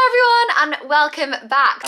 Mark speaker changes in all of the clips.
Speaker 1: Hi everyone and welcome back.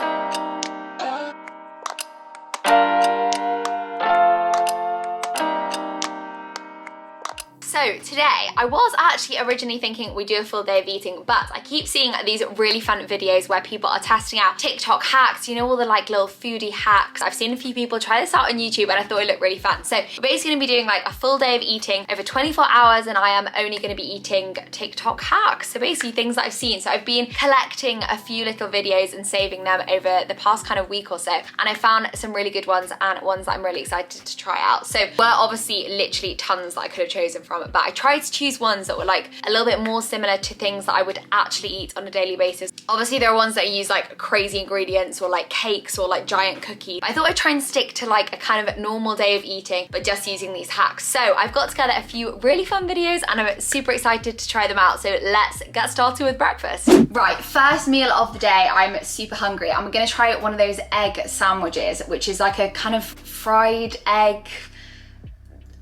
Speaker 1: So today, I was actually originally thinking we do a full day of eating, but I keep seeing these really fun videos where people are testing out TikTok hacks, you know, all the like little foodie hacks. I've seen a few people try this out on YouTube and I thought it looked really fun. So we're basically gonna be doing like a full day of eating over 24 hours and I am only gonna be eating TikTok hacks. So basically things that I've seen. So I've been collecting a few little videos and saving them over the past kind of week or so. And I found some really good ones and ones that I'm really excited to try out. So were obviously literally tons that I could have chosen from, but I tried to choose ones that were like a little bit more similar to things that I would actually eat on a daily basis. Obviously there are ones that use like crazy ingredients or like cakes or like giant cookies. I thought I'd try and stick to like a kind of normal day of eating, but just using these hacks. So I've got together a few really fun videos and I'm super excited to try them out. So let's get started with breakfast. Right, first meal of the day, I'm super hungry. I'm gonna try one of those egg sandwiches, which is like a kind of fried egg,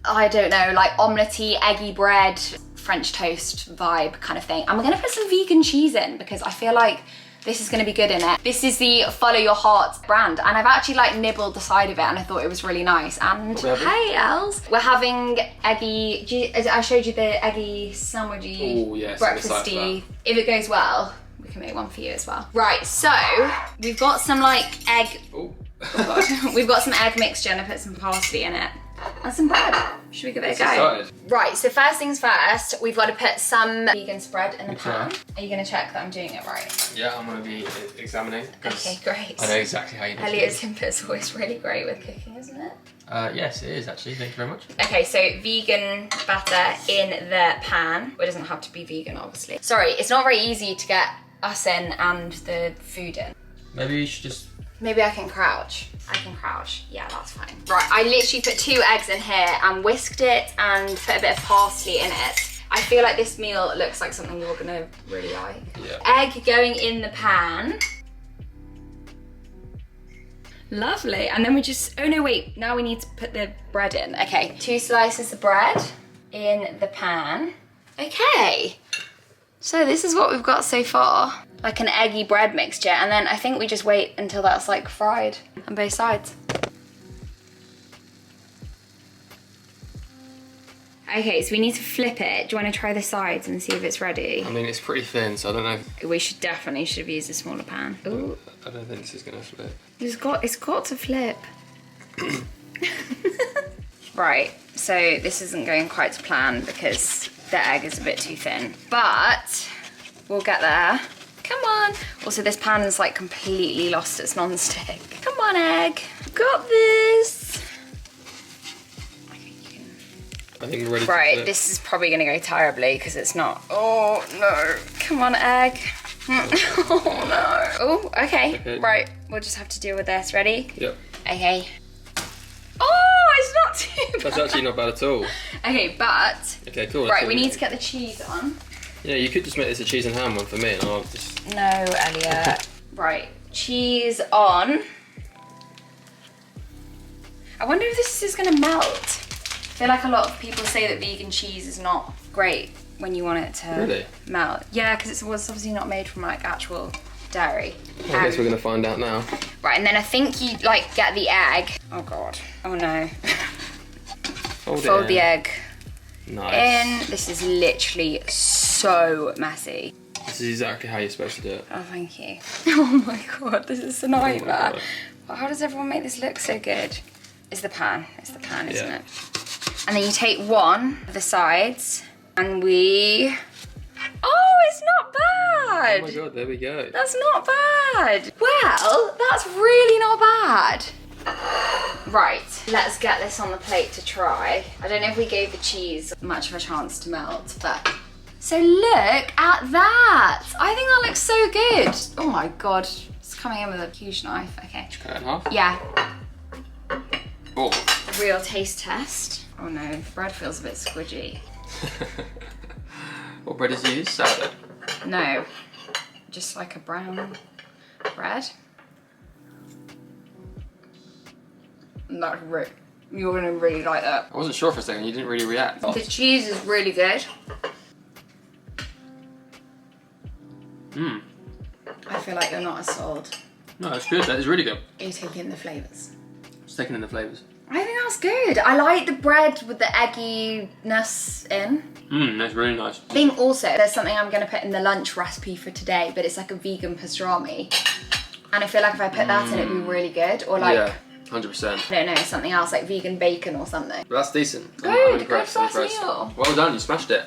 Speaker 1: I don't know, like omelette-y, eggy bread, French toast vibe kind of thing. I'm gonna put some vegan cheese in because I feel like this is gonna be good in it. This is the Follow Your Heart brand and I've actually like nibbled the side of it and I thought it was really nice. And hey Els, we're having eggy, I showed you the eggy sandwichy,
Speaker 2: yes,
Speaker 1: breakfasty. If it goes well, we can make one for you as well. Right, so we've got some like egg, oh God. We've got some egg mixture and I put some parsley in it. And some bread. Should we give it a go? Right, so first things first, we've got to put some vegan spread in the pan. Are you going to check that I'm doing it right?
Speaker 2: Yeah, I'm going to be examining.
Speaker 1: Okay, great.
Speaker 2: I know exactly how you do it.
Speaker 1: Elliot's input's always really great with cooking, isn't it?
Speaker 2: Yes, it is actually. Thank you very much.
Speaker 1: Okay, so vegan batter in the pan. Well, it doesn't have to be vegan, obviously. Sorry, it's not very easy to get us in and the food in.
Speaker 2: Maybe you should just...
Speaker 1: Maybe I can crouch. I can crouch. Yeah, that's fine. Right, I literally put 2 eggs in here and whisked it and put a bit of parsley in it. I feel like this meal looks like something you're gonna really like.
Speaker 2: Yeah.
Speaker 1: Egg going in the pan. Lovely. And then we just, oh no, wait. Now we need to put the bread in. Okay, 2 slices of bread in the pan. Okay. So this is what we've got so far. Like an eggy bread mixture, and then I think we just wait until that's like fried on both sides. Okay, so we need to flip it. Do you want to try the sides and see if it's ready?
Speaker 2: I mean, it's pretty thin, so I don't know if...
Speaker 1: We should definitely have used a smaller pan. Ooh.
Speaker 2: I don't think this is gonna flip.
Speaker 1: It's got to flip. Right, so this isn't going quite to plan because the egg is a bit too thin, but we'll get there. Come on. Also, this pan is like completely lost its non-stick. Come on, egg. Got this. Okay, you can...
Speaker 2: I think we're ready.
Speaker 1: Right, this is probably gonna go terribly because it's not. Oh no. Come on, egg. Oh no. Oh, okay. Right, we'll just have to deal with this. Ready?
Speaker 2: Yep.
Speaker 1: Okay. Oh, it's not too bad.
Speaker 2: That's actually not bad at all.
Speaker 1: Okay, but.
Speaker 2: Okay, cool.
Speaker 1: Right, we need to get the cheese on.
Speaker 2: Yeah, you could just make this a cheese and ham one for me and I'll just...
Speaker 1: No, Elliot. Right, cheese on. I wonder if this is gonna melt. I feel like a lot of people say that vegan cheese is not great when you want it to melt. Yeah, because it was obviously not made from like actual dairy.
Speaker 2: I guess we're gonna find out now.
Speaker 1: Right, and then I think you like get the egg. Oh God, oh no. Fold the egg.
Speaker 2: Nice.
Speaker 1: In. This is literally so messy.
Speaker 2: This is exactly how you're supposed to do it.
Speaker 1: Oh, thank you. Oh my God, this is a nightmare.
Speaker 2: Oh
Speaker 1: well, how does everyone make this look so good? It's the pan, isn't
Speaker 2: Yeah.
Speaker 1: it? And then you take one of the sides and we... Oh, it's not bad.
Speaker 2: Oh my God, there we go.
Speaker 1: That's not bad. Well, that's really not bad. Right, let's get this on the plate to try. I don't know if we gave the cheese much of a chance to melt, but... So look at that. I think that looks so good. Oh my God, it's coming in with a huge knife. Okay.
Speaker 2: Cut it in half?
Speaker 1: Yeah.
Speaker 2: Oh.
Speaker 1: Real taste test. Oh no, the bread feels a bit squidgy.
Speaker 2: What bread is used? Sourdough?
Speaker 1: No, just like a brown bread. That's you're gonna really like that.
Speaker 2: I wasn't sure for a second, you didn't really react.
Speaker 1: The cheese is really good. I feel like you're not as sold.
Speaker 2: No, it's good. That is really good.
Speaker 1: Are you taking the flavours?
Speaker 2: Just taking in the flavours.
Speaker 1: I think that's good. I like the bread with the egginess in.
Speaker 2: That's really nice.
Speaker 1: I think also there's something I'm going to put in the lunch recipe for today, but it's like a vegan pastrami. And I feel like if I put that in, it'd be really good. Or like,
Speaker 2: yeah, 100%.
Speaker 1: I don't know, something else like vegan bacon or something.
Speaker 2: But that's decent.
Speaker 1: Good,
Speaker 2: I'm impressed.
Speaker 1: good first meal.
Speaker 2: Well done, you smashed it.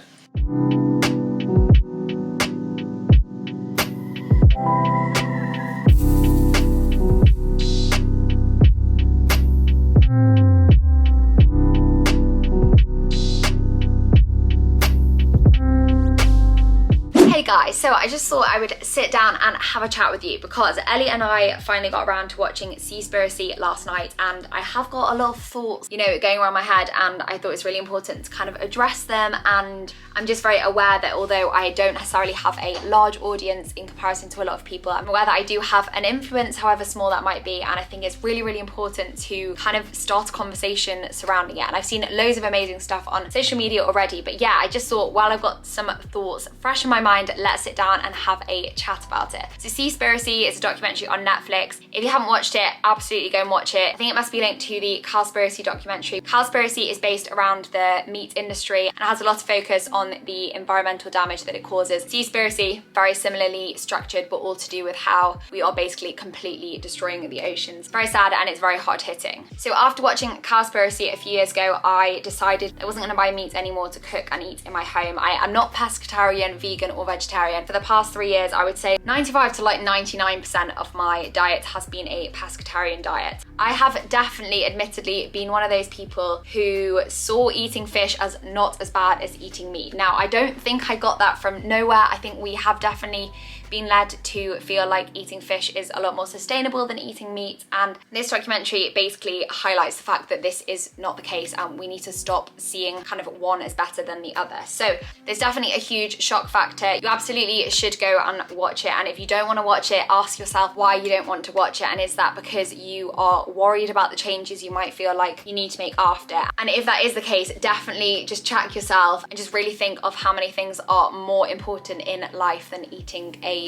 Speaker 1: Hey guys, so I just thought I would sit down and have a chat with you because Ellie and I finally got around to watching Seaspiracy last night, and I have got a lot of thoughts, you know, going around my head, and I thought it's really important to kind of address them. And I'm just very aware that although I don't necessarily have a large audience in comparison to a lot of people, I'm aware that I do have an influence, however small that might be, and I think it's really, really important to kind of start a conversation surrounding it. And I've seen loads of amazing stuff on social media already, but yeah, I just thought while I've got some thoughts fresh in my mind, let's sit down and have a chat about it. So Seaspiracy is a documentary on Netflix. If you haven't watched it, absolutely go and watch it. I think it must be linked to the Cowspiracy documentary. Cowspiracy is based around the meat industry and has a lot of focus on the environmental damage that it causes. Seaspiracy, very similarly structured, but all to do with how we are basically completely destroying the oceans. Very sad, and it's very hard hitting. So after watching Cowspiracy a few years ago, I decided I wasn't gonna buy meat anymore to cook and eat in my home. I am not pescatarian, vegan, or vegetarian. For the past 3 years, I would say 95 to like 99% of my diet has been a pescatarian diet. I have definitely, admittedly, been one of those people who saw eating fish as not as bad as eating meat. Now, I don't think I got that from nowhere. I think we have definitely been led to feel like eating fish is a lot more sustainable than eating meat, and this documentary basically highlights the fact that this is not the case, and we need to stop seeing kind of one as better than the other. So there's definitely a huge shock factor. You absolutely should go and watch it, and if you don't want to watch it, ask yourself why you don't want to watch it, and is that because you are worried about the changes you might feel like you need to make after? And if that is the case, definitely just check yourself and just really think of how many things are more important in life than eating a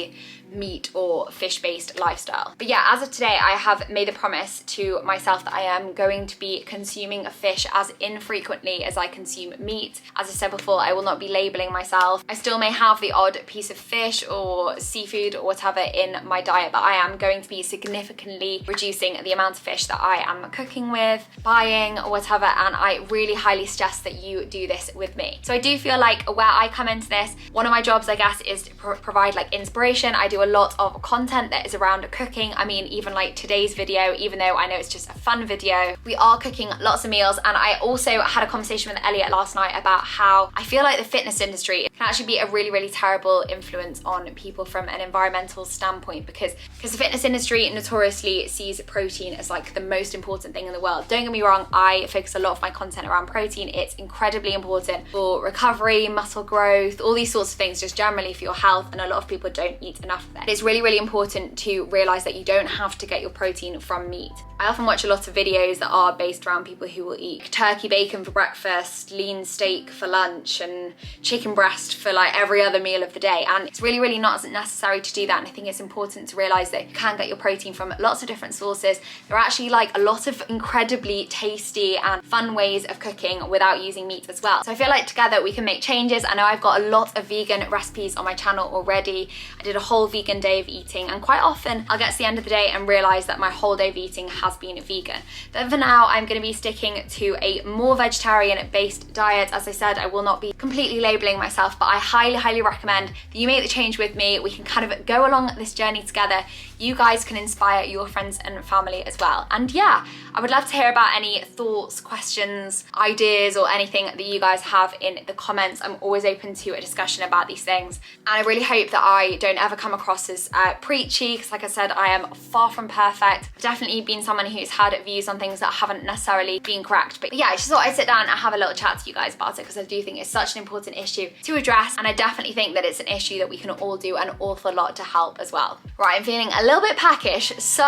Speaker 1: meat or fish-based lifestyle. But yeah, as of today, I have made a promise to myself that I am going to be consuming fish as infrequently as I consume meat. As I said before, I will not be labeling myself. I still may have the odd piece of fish or seafood or whatever in my diet, but I am going to be significantly reducing the amount of fish that I am cooking with, buying, or whatever, and I really highly suggest that you do this with me. So I do feel like where I come into this, one of my jobs, I guess, is to provide like inspiration. I do a lot of content that is around cooking. I mean, even like today's video, even though I know it's just a fun video, we are cooking lots of meals. And I also had a conversation with Elliot last night about how I feel like the fitness industry can actually be a really, really terrible influence on people from an environmental standpoint, because the fitness industry notoriously sees protein as like the most important thing in the world. Don't get me wrong, I focus a lot of my content around protein. It's incredibly important for recovery, muscle growth, all these sorts of things, just generally for your health, and a lot of people don't eat enough of it. It's really, really important to realize that you don't have to get your protein from meat. I often watch a lot of videos that are based around people who will eat turkey bacon for breakfast, lean steak for lunch, and chicken breast for like every other meal of the day. And it's really, really not necessary to do that. And I think it's important to realize that you can get your protein from lots of different sources. There are actually like a lot of incredibly tasty and fun ways of cooking without using meat as well. So I feel like together we can make changes. I know I've got a lot of vegan recipes on my channel already. I did a whole vegan day of eating, and quite often I'll get to the end of the day and realize that my whole day of eating has been vegan. But for now, I'm going to be sticking to a more vegetarian based diet. As I said, I will not be completely labeling myself, but I highly, highly recommend that you make the change with me. We can kind of go along this journey together. You guys can inspire your friends and family as well. And yeah, I would love to hear about any thoughts, questions, ideas, or anything that you guys have in the comments. I'm always open to a discussion about these things. And I really hope that I don't ever come across as preachy, because like I said, I am far from perfect. I've definitely been someone who's had views on things that haven't necessarily been correct. But yeah, I just thought I'd sit down and have a little chat to you guys about it, because I do think it's such an important issue to address. And I definitely think that it's an issue that we can all do an awful lot to help as well. Right, I'm feeling a little bit peckish, so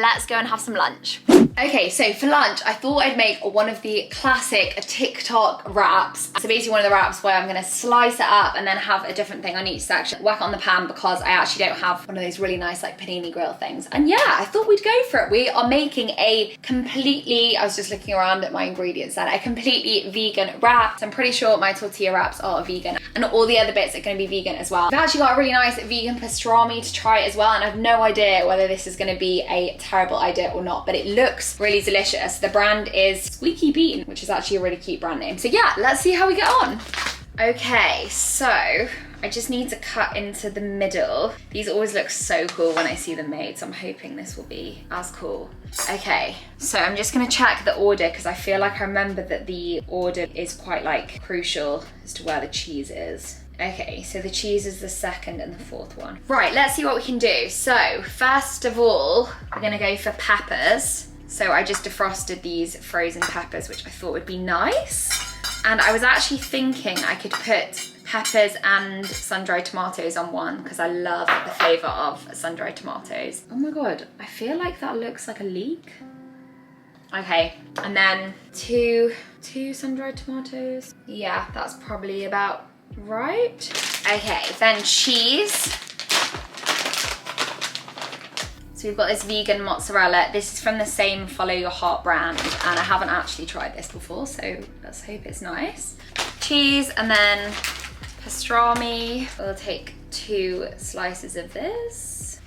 Speaker 1: let's go and have some lunch. Okay, so for lunch, I thought I'd make one of the classic TikTok wraps. So basically one of the wraps where I'm gonna slice it up and then have a different thing on each section, whack it on the pan, because I actually don't have one of those really nice like panini grill things. And yeah, I thought we'd go for it. We are making a completely, I was just looking around at my ingredients then, a completely vegan wrap. So I'm pretty sure my tortilla wraps are vegan and all the other bits are gonna be vegan as well. I've actually got a really nice vegan pastrami to try as well, and I have no idea whether this is gonna be a terrible idea or not, but it looks really delicious. The brand is Squeaky Bean, which is actually a really cute brand name. So yeah, let's see how we get on. Okay, so I just need to cut into the middle. These always look so cool when I see them made, so I'm hoping this will be as cool. Okay, so I'm just gonna check the order because I feel like I remember that the order is quite like crucial as to where the cheese is. Okay, so the cheese is the second and the fourth one. Right, let's see what we can do. So first of all, we're gonna go for peppers. So I just defrosted these frozen peppers, which I thought would be nice. And I was actually thinking I could put peppers and sun-dried tomatoes on one because I love the flavour of sun-dried tomatoes. Oh my God, I feel like that looks like a leek. Okay, and then two sun-dried tomatoes. Yeah, that's probably about right. Okay, then cheese. So we've got this vegan mozzarella. This is from the same Follow Your Heart brand, and I haven't actually tried this before, so let's hope it's nice. Cheese, and then pastrami. We'll take 2 slices of this.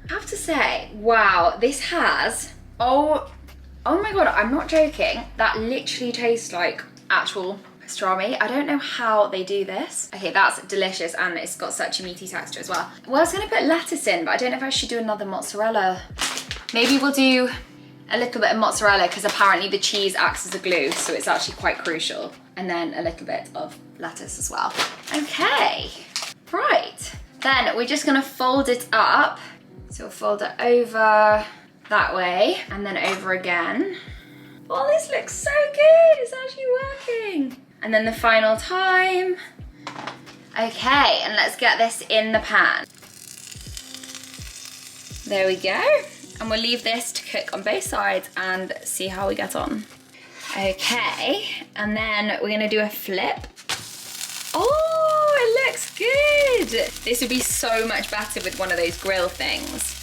Speaker 1: I have to say, wow, this has, oh my God, I'm not joking. That literally tastes like actual pastrami. I don't know how they do this. Okay, that's delicious, and it's got such a meaty texture as well. Well, I was gonna put lettuce in, but I don't know if I should do another mozzarella. Maybe we'll do a little bit of mozzarella because apparently the cheese acts as a glue, so it's actually quite crucial. And then a little bit of lettuce as well. Okay, right. Then we're just gonna fold it up. So we'll fold it over that way and then over again. Oh, this looks so good, it's actually working. And then the final time. Okay, and let's get this in the pan. There we go. And we'll leave this to cook on both sides and see how we get on. Okay, and then we're gonna do a flip. Oh, it looks good. This would be so much better with one of those grill things.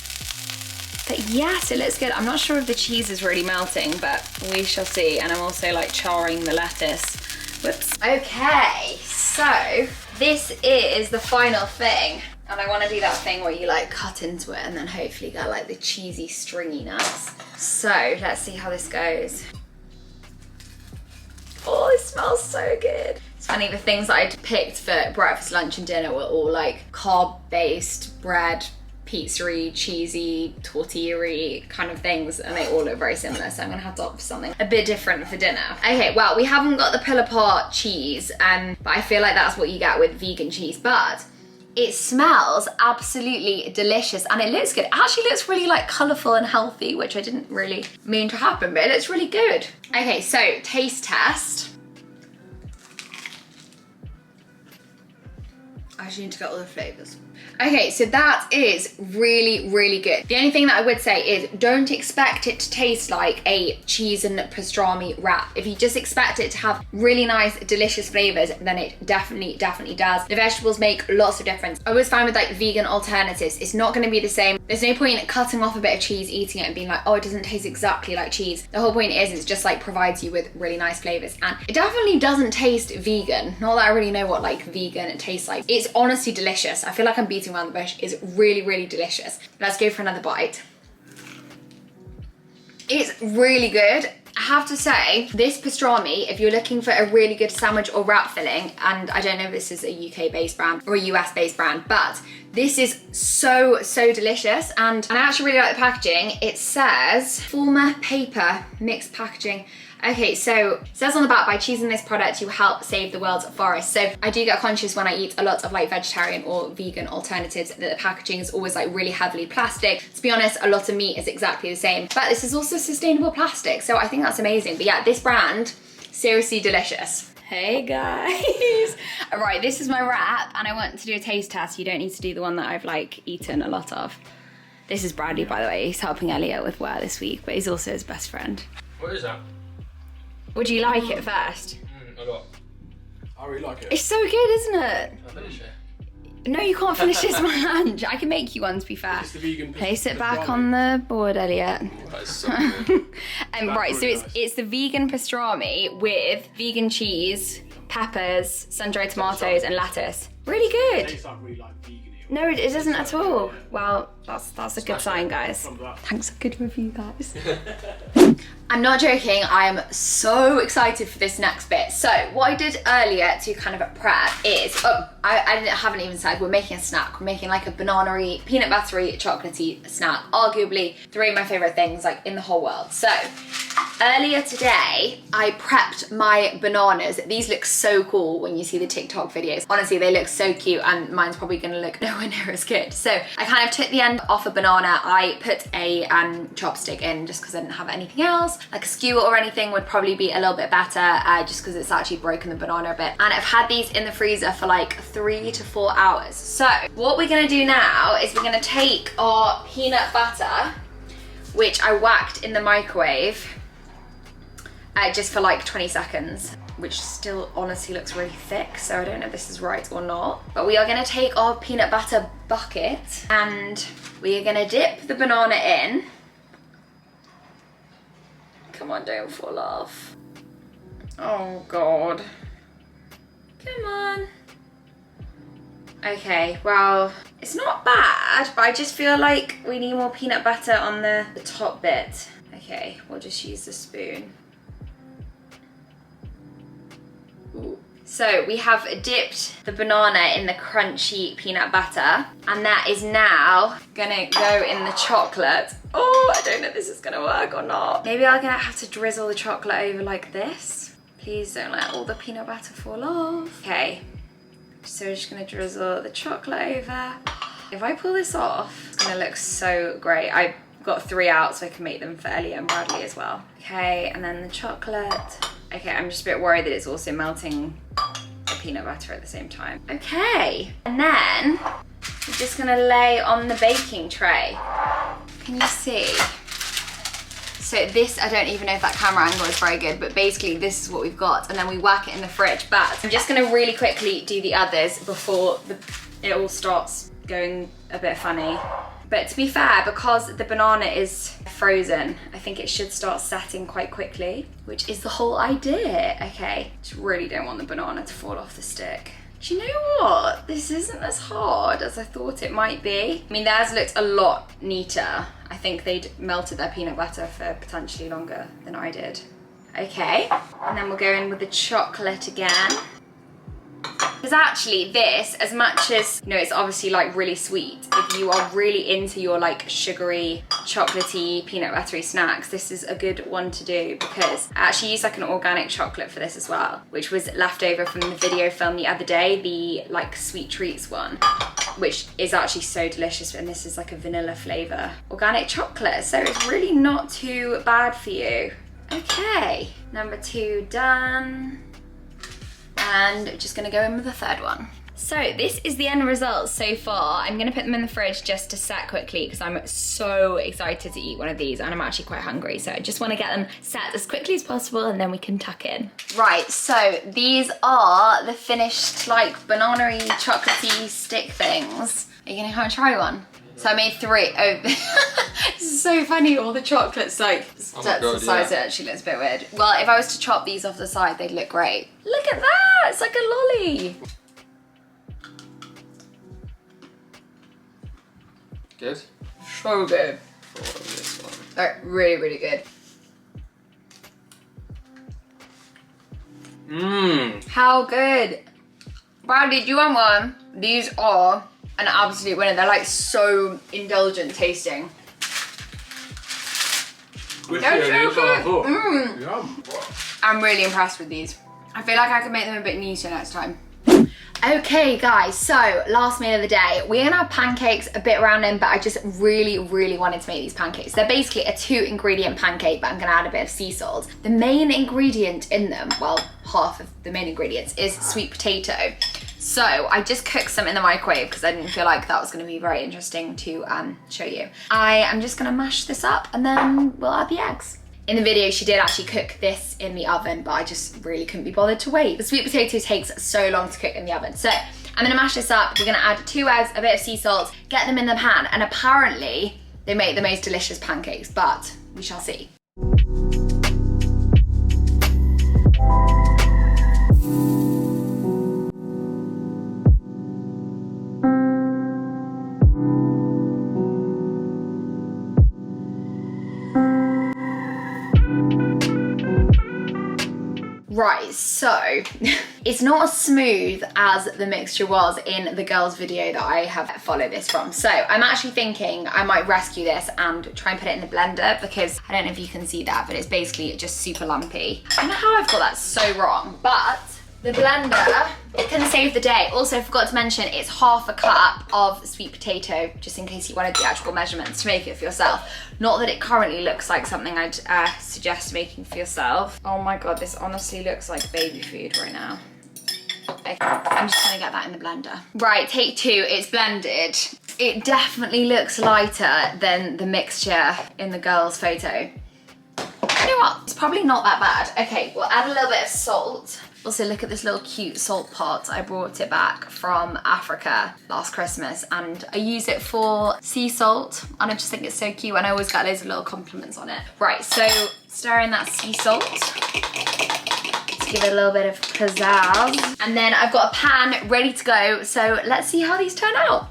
Speaker 1: But yes, it looks good. I'm not sure if the cheese is really melting, but we shall see. And I'm also like charring the lettuce. Whoops. Okay, so this is the final thing. And I want to do that thing where you like cut into it and then hopefully get like the cheesy stringiness. So let's see how this goes. Oh, it smells so good. It's funny, the things that I'd picked for breakfast, lunch and dinner were all like carb-based bread, pizzery, cheesy, tortilla-y kind of things, and they all look very similar, so I'm gonna have to opt for something a bit different for dinner. Okay, well, we haven't got the pull-apart cheese, but I feel like that's what you get with vegan cheese, but it smells absolutely delicious and it looks good. It actually looks really like colourful and healthy, which I didn't really mean to happen, but it looks really good. Okay, so taste test. I actually need to get all the flavours. Okay, so that is really, really good. The only thing that I would say is don't expect it to taste like a cheese and pastrami wrap. If you just expect it to have really nice, delicious flavors, then it definitely does. The vegetables make lots of difference. I always find with like vegan alternatives, it's not gonna be the same. There's no point in cutting off a bit of cheese, eating it and being like, oh, it doesn't taste exactly like cheese. The whole point is it's just like provides you with really nice flavors. And it definitely doesn't taste vegan. Not that I really know what like vegan tastes like. It's honestly delicious. I feel like I'm beating around the bush. It's really, really delicious. Let's go for another bite. It's really good. I have to say, this pastrami, if you're looking for a really good sandwich or wrap filling, and I don't know if this is a UK-based brand or a US-based brand, but this is so, so delicious. And I actually really like the packaging. It says, former paper mixed packaging. Okay, so it says on the back, by choosing this product, you help save the world's forests. So I do get conscious when I eat a lot of like vegetarian or vegan alternatives that the packaging is always like really heavily plastic. To be honest, a lot of meat is exactly the same, but this is also sustainable plastic. So I think that's amazing. But yeah, this brand, seriously delicious. Hey guys. All right, this is my wrap and I want to do a taste test. You don't need to do the one that I've like eaten a lot of. This is Bradley, by the way. He's helping Elliot with work this week, but he's also his best friend.
Speaker 2: What is that?
Speaker 1: Would you like it first?
Speaker 2: A lot.
Speaker 3: I really like it.
Speaker 1: It's so good, isn't it?
Speaker 2: I'll finish it.
Speaker 1: No, you can't finish this my lunch. I can make you one, to be fair.
Speaker 3: It's the vegan
Speaker 1: Place it back on the board, Elliot.
Speaker 2: That is so good.
Speaker 1: Right, so
Speaker 3: really
Speaker 1: it's the vegan pastrami with vegan cheese, peppers, sun-dried tomatoes, and lettuce. Really
Speaker 3: It
Speaker 1: good.
Speaker 3: tastes like really like vegan.
Speaker 1: No, it doesn't at all. Well, that's a good sign, guys.
Speaker 3: Thumbs up.
Speaker 1: Thanks, a good review, guys. I'm not joking, I am so excited for this next bit. So what I did earlier to kind of prep is, I haven't even said, we're making a snack. We're making like a banana-y, peanut buttery, chocolatey snack. Arguably 3 of my favorite things like in the whole world. So earlier today, I prepped my bananas. These look so cool when you see the TikTok videos. Honestly, they look so cute and mine's probably gonna look nowhere near as good. So I kind of took the end off a banana. I put a chopstick in just because I didn't have anything else. Like a skewer or anything would probably be a little bit better just because it's actually broken the banana a bit. And I've had these in the freezer for like 3 to 4 hours. So what we're gonna do now is we're gonna take our peanut butter, which I whacked in the microwave just for like 20 seconds, which still honestly looks really thick, so I don't know if this is right or not. But we are gonna take our peanut butter bucket and we are gonna dip the banana in. Come on, don't fall off. Oh God. Come on. Okay, well, it's not bad, but I just feel like we need more peanut butter on the top bit. Okay, we'll just use the spoon. Ooh. So we have dipped the banana in the crunchy peanut butter, and that is now gonna go in the chocolate. Oh, I don't know if this is gonna work or not. Maybe I'm gonna have to drizzle the chocolate over like this. Please don't let all the peanut butter fall off. Okay, so we're just gonna drizzle the chocolate over. If I pull this off, it's gonna look so great. I got 3 out so I can make them for Elliot and Bradley as well. Okay, and then the chocolate. Okay, I'm just a bit worried that it's also melting the peanut butter at the same time. Okay, and then we're just gonna lay on the baking tray. Can you see? So this, I don't even know if that camera angle is very good, but basically this is what we've got, and then we whack it in the fridge. But I'm just gonna really quickly do the others before it all starts going a bit funny. But to be fair, because the banana is frozen, I think it should start setting quite quickly, which is the whole idea. Okay, just really don't want the banana to fall off the stick. Do you know what? This isn't as hard as I thought it might be. I mean, theirs looked a lot neater. I think they'd melted their peanut butter for potentially longer than I did. Okay, and then we'll go in with the chocolate again. Because actually this, as much as, you know, it's obviously like really sweet, if you are really into your like sugary, chocolatey, peanut buttery snacks, this is a good one to do, because I actually used like an organic chocolate for this as well, which was left over from the video filmed the other day, the like sweet treats one, which is actually so delicious, and this is like a vanilla flavor organic chocolate, so it's really not too bad for you. Okay, number 2 done. And just gonna go in with the 3rd one. So this is the end result so far. I'm gonna put them in the fridge just to set quickly because I'm so excited to eat one of these and I'm actually quite hungry. So I just wanna get them set as quickly as possible and then we can tuck in. Right, so these are the finished like banana-y, chocolatey stick things. Are you gonna come and try one? So I made 3. Oh, this is so funny. All the chocolates like that's the size. It actually looks a bit weird. Well, if I was to chop these off the side, they'd look great. Look at that! It's like a lolly.
Speaker 2: Good?
Speaker 1: So good.
Speaker 2: Oh, this one.
Speaker 1: They're really, really good.
Speaker 2: Mmm.
Speaker 1: How good. Bradley, do you want one? These are an absolute winner. They're like so indulgent tasting. They're so good.
Speaker 3: Yum.
Speaker 1: I'm really impressed with these. I feel like I could make them a bit neater next time. Okay guys, so last meal of the day. We're gonna have pancakes a bit random, but I just really, really wanted to make these pancakes. They're basically a 2-ingredient pancake, but I'm gonna add a bit of sea salt. The main ingredient in them, well, half of the main ingredients, is sweet potato. So I just cooked some in the microwave because I didn't feel like that was going to be very interesting to show you. I am just going to mash this up and then we'll add the eggs. In the video, she did actually cook this in the oven, but I just really couldn't be bothered to wait. The sweet potato takes so long to cook in the oven. So I'm gonna mash this up. We're gonna add 2 eggs, a bit of sea salt, get them in the pan, and apparently they make the most delicious pancakes, but we shall see. Right, so it's not as smooth as the mixture was in the girls' video that I have followed this from. So I'm actually thinking I might rescue this and try and put it in the blender because I don't know if you can see that, but it's basically just super lumpy. I don't know how I've got that so wrong, but the blender, it can save the day. Also, I forgot to mention it's half a cup of sweet potato, just in case you wanted the actual measurements to make it for yourself. Not that it currently looks like something I'd suggest making for yourself. Oh my God, this honestly looks like baby food right now. Okay, I'm just gonna get that in the blender. Right, take 2, it's blended. It definitely looks lighter than the mixture in the girls' photo. You know what, it's probably not that bad. Okay, we'll add a little bit of salt. Also, look at this little cute salt pot. I brought it back from Africa last Christmas and I use it for sea salt and I just think it's so cute and I always get loads of little compliments on it. Right, so stir in that sea salt to give it a little bit of pizzazz. And then I've got a pan ready to go, so let's see how these turn out.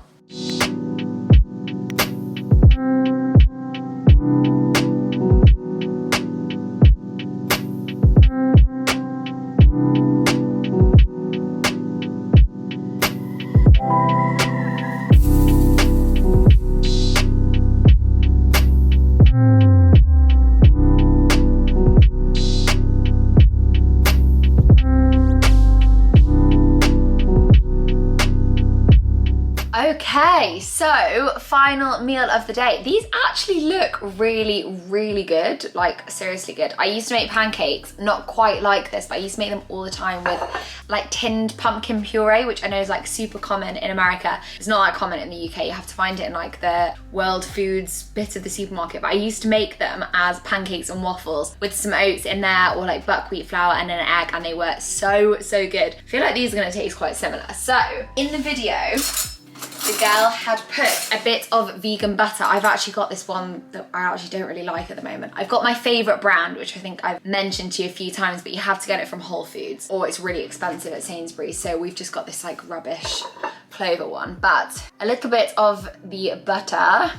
Speaker 1: Okay, so final meal of the day. These actually look really, really good, like seriously good. I used to make pancakes, not quite like this, but I used to make them all the time with like tinned pumpkin puree, which I know is like super common in America. It's not that common in the UK. You have to find it in like the World Foods bit of the supermarket, but I used to make them as pancakes and waffles with some oats in there or like buckwheat flour and an egg, and they were so, so good. I feel like these are gonna taste quite similar. So in the video, the girl had put a bit of vegan butter. I've actually got this one that I actually don't really like at the moment. I've got my favorite brand, which I think I've mentioned to you a few times, but you have to get it from Whole Foods or it's really expensive at Sainsbury's. So we've just got this like rubbish clover one, but a little bit of the butter.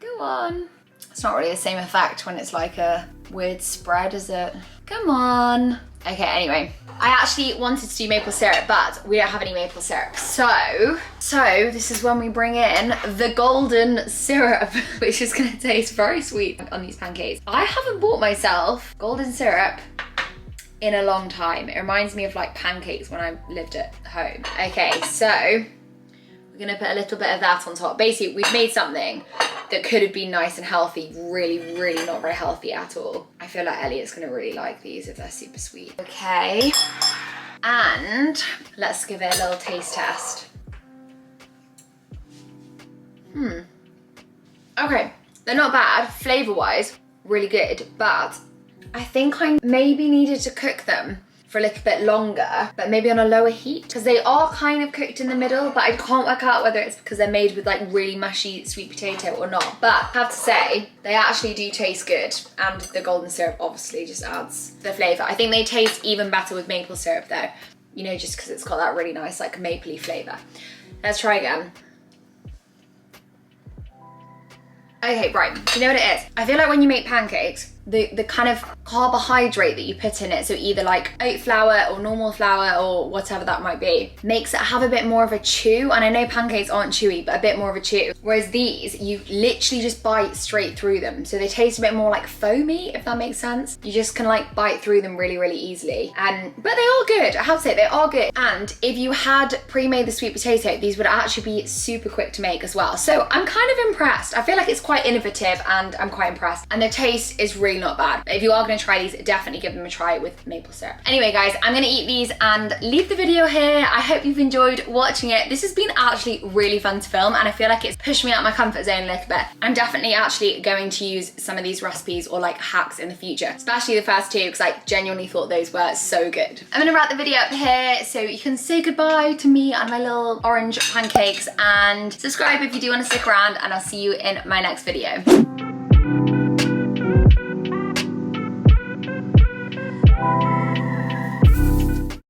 Speaker 1: Go on. It's not really the same effect when it's like a weird spread, is it? Come on. Okay, anyway, I actually wanted to do maple syrup, but we don't have any maple syrup. So this is when we bring in the golden syrup, which is gonna taste very sweet on these pancakes. I haven't bought myself golden syrup in a long time. It reminds me of like pancakes when I lived at home. Okay, so we're gonna put a little bit of that on top. Basically, we've made something that could have been nice and healthy, really, really not very healthy at all. I feel like Elliot's gonna really like these if they're super sweet. Okay, and let's give it a little taste test. Okay, they're not bad, flavor-wise, really good, but I think I maybe needed to cook them for a little bit longer, but maybe on a lower heat, because they are kind of cooked in the middle, but I can't work out whether it's because they're made with like really mushy sweet potato or not. But I have to say, they actually do taste good, and the golden syrup obviously just adds the flavor. I think they taste even better with maple syrup though, you know, just because it's got that really nice like mapley flavor. Let's try again. Okay, right, do you know what it is? I feel like when you make pancakes, the kind of carbohydrate that you put in it, so either like oat flour or normal flour or whatever that might be, makes it have a bit more of a chew. And I know pancakes aren't chewy, but a bit more of a chew. Whereas these, you literally just bite straight through them. So they taste a bit more like foamy, if that makes sense. You just can like bite through them really, really easily. But they are good, I have to say, they are good. And if you had pre-made the sweet potato, these would actually be super quick to make as well. So I'm kind of impressed. I feel like it's quite innovative and I'm quite impressed. And the taste is really really not bad. But if you are gonna try these, definitely give them a try with maple syrup. Anyway guys, I'm gonna eat these and leave the video here. I hope you've enjoyed watching it. This has been actually really fun to film, and I feel like it's pushed me out my comfort zone a little bit. I'm definitely actually going to use some of these recipes or like hacks in the future, especially the first two, because I genuinely thought those were so good. I'm gonna wrap the video up here so you can say goodbye to me and my little orange pancakes, and subscribe if you do want to stick around, and I'll see you in my next video.